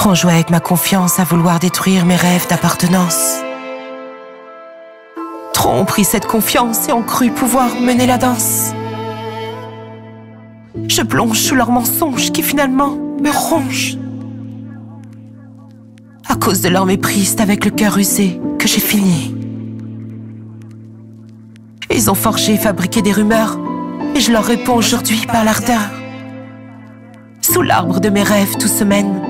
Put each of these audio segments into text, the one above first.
ont joué avec ma confiance à vouloir détruire mes rêves d'appartenance. Trop ont pris cette confiance et ont cru pouvoir mener la danse. Je plonge sous leurs mensonges qui finalement me rongent. À cause de leur mépris, c'est avec le cœur usé que j'ai fini. Ils ont forgé et fabriqué des rumeurs, et je leur réponds aujourd'hui par l'ardeur. Sous l'arbre de mes rêves tout se mène,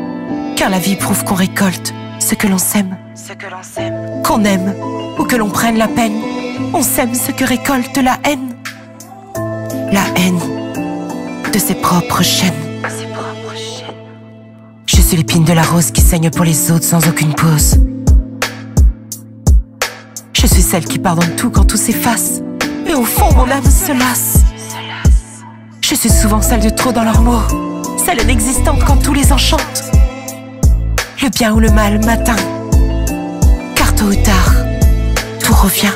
car la vie prouve qu'on récolte ce que l'on sème. Qu'on aime ou que l'on prenne la peine, on sème ce que récolte la haine. La haine de ses propres chaînes. Je suis l'épine de la rose qui saigne pour les autres sans aucune pause. Je suis celle qui pardonne tout quand tout s'efface, et au fond mon âme se lasse. Je suis souvent celle de trop dans leurs mots, celle inexistante quand tout les enchante. Le bien ou le mal m'atteint, car tôt ou tard, tout revient.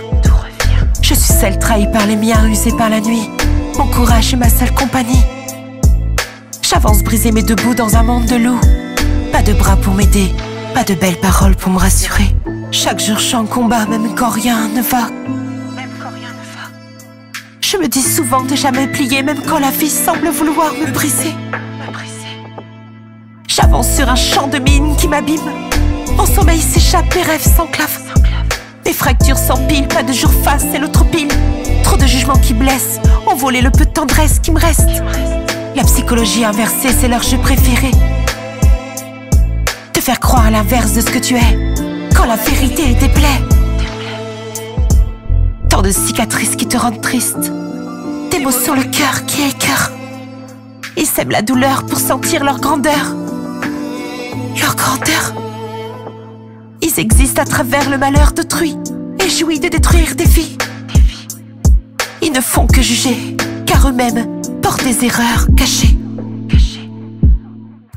Je suis celle trahie par les miens, usée par la nuit. Mon courage est ma seule compagnie. J'avance brisée mais debout dans un monde de loups. Pas de bras pour m'aider, pas de belles paroles pour me rassurer. Chaque jour je suis en combat, même quand rien ne va. Je me dis souvent de jamais plier, même quand la vie semble vouloir me briser. J'avance sur un champ de mine qui m'abîme. Mon sommeil s'échappe, mes rêves s'enclavent. Mes fractures s'empilent, pas de jour face et l'autre pile. Trop de jugements qui blessent, ont volé le peu de tendresse qui me reste. La psychologie inversée, c'est leur jeu préféré. Te faire croire à l'inverse de ce que tu es, quand la vérité déplaît. Tant de cicatrices qui te rendent triste, des mots sur le cœur qui écœurent. Ils sèment la douleur pour sentir leur grandeur. Leur grandeur. Ils existent à travers le malheur d'autrui et jouissent de détruire des vies. Ils ne font que juger, car eux-mêmes portent des erreurs cachées.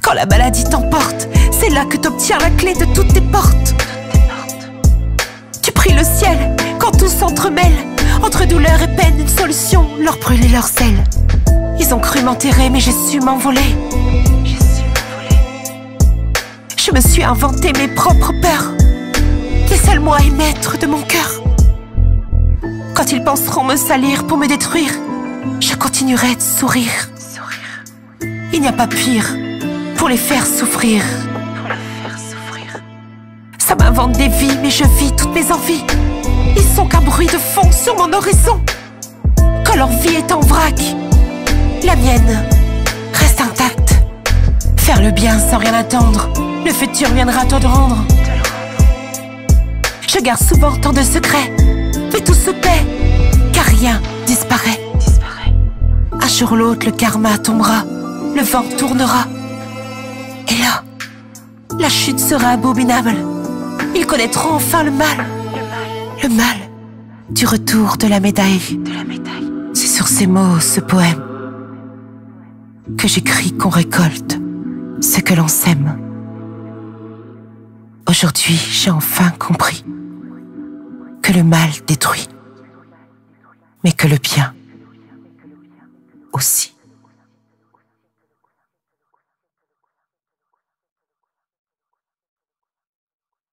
Quand la maladie t'emporte, c'est là que t'obtiens la clé de toutes tes portes. Tu pries le ciel quand tout s'entremêle. Entre douleur et peine, une solution, leur brûler leurs ailes. Ils ont cru m'enterrer, mais j'ai su m'envoler. Je me suis inventé mes propres peurs. Les seuls moi et maître de mon cœur. Quand ils penseront me salir pour me détruire, je continuerai de sourire. Il n'y a pas pire pour les faire souffrir. Ça m'invente des vies, mais je vis toutes mes envies. Ils sont qu'un bruit de fond sur mon horizon. Quand leur vie est en vrac, la mienne reste intacte. Faire le bien sans rien attendre, le futur viendra te le rendre. Je garde souvent tant de secrets, mais tout se paie, car rien disparaît. Un jour ou l'autre, le karma tombera, le vent tournera. Et là, la chute sera abominable. Ils connaîtront enfin le mal. Le mal du retour de la médaille. C'est sur ces mots, ce poème, que j'écris qu'on récolte ce que l'on sème. Aujourd'hui, j'ai enfin compris que le mal détruit, mais que le bien aussi.